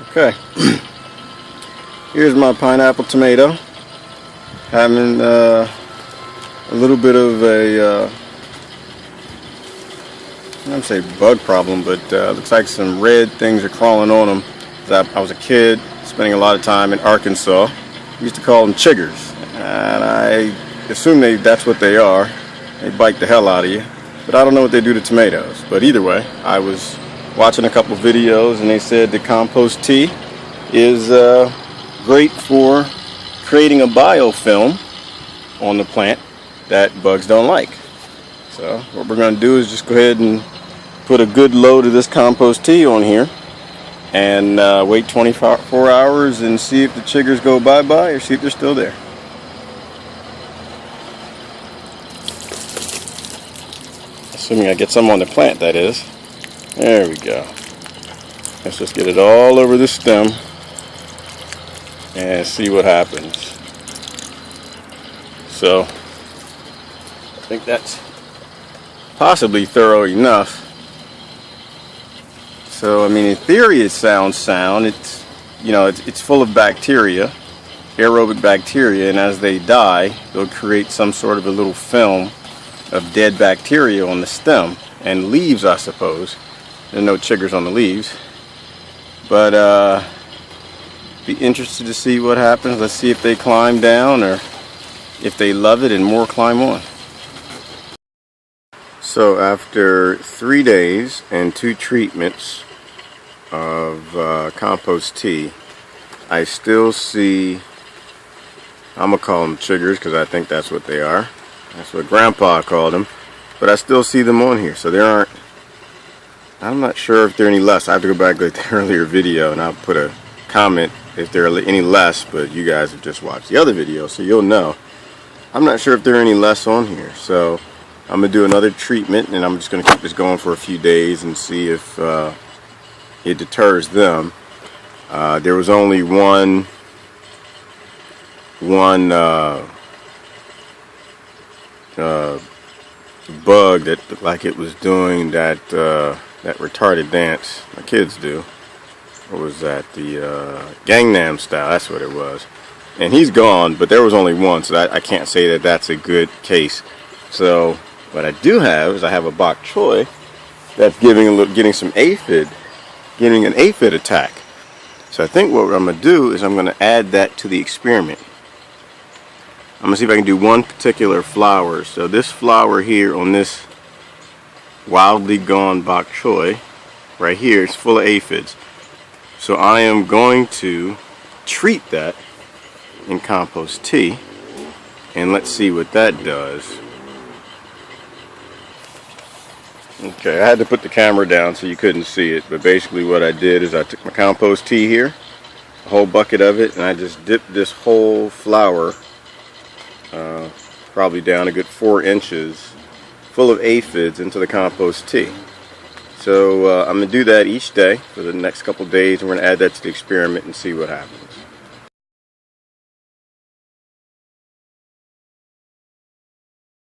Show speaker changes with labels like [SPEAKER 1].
[SPEAKER 1] Okay, here's my pineapple tomato. Having a little bit of a, I don't say bug problem, but looks like some red things are crawling on them. I was a kid spending a lot of time in Arkansas. We used to call them chiggers, and I assume that's what they are. They bite the hell out of you, but I don't know what they do to tomatoes. But either way, I was watching a couple videos and they said the compost tea is great for creating a biofilm on the plant that bugs don't like. So what we're going to do is just go ahead and put a good load of this compost tea on here and wait 24 hours and see if the chiggers go bye-bye or see if they're still there. Assuming I get some on the plant, that is. There we go. Let's just get it all over the stem and see what happens. So I think that's possibly thorough enough. So I mean, in theory it sounds sound. It's, you know, it's full of bacteria, aerobic bacteria, and as they die they'll create some sort of a little film of dead bacteria on the stem and leaves, I suppose. There are no chiggers on the leaves, but be interested to see what happens. Let's see if they climb down or if they love it and more climb on. So after 3 days and 2 treatments of compost tea, I still see, I'm gonna call them chiggers because I think that's what they are. That's what Grandpa called them, but I still see them on here. So there aren't, I'm not sure if there are any less. I have to go back to the earlier video and I'll put a comment if there are any less, but you guys have just watched the other video, so you'll know. I'm not sure if there are any less on here, so I'm gonna do another treatment and I'm just gonna keep this going for a few days and see if it deters them. There was only one bug that looked like it was doing that that retarded dance my kids do. What was that? The Gangnam style, that's what it was. And he's gone, but there was only one, so I can't say that that's a good case. So what I do have is I have a bok choy that's getting some aphid, getting an aphid attack. So I think what I'm gonna do is I'm gonna add that to the experiment. I'm gonna see if I can do one particular flower. So this flower here on this wildly gone bok choy right here is full of aphids. So I am going to treat that in compost tea and let's see what that does. Okay, I had to put the camera down so you couldn't see it, but basically what I did is I took my compost tea here, a whole bucket of it, and I just dipped this whole flower probably down a good 4 inches full of aphids into the compost tea. So I'm going to do that each day for the next couple days, and we're going to add that to the experiment and see what happens.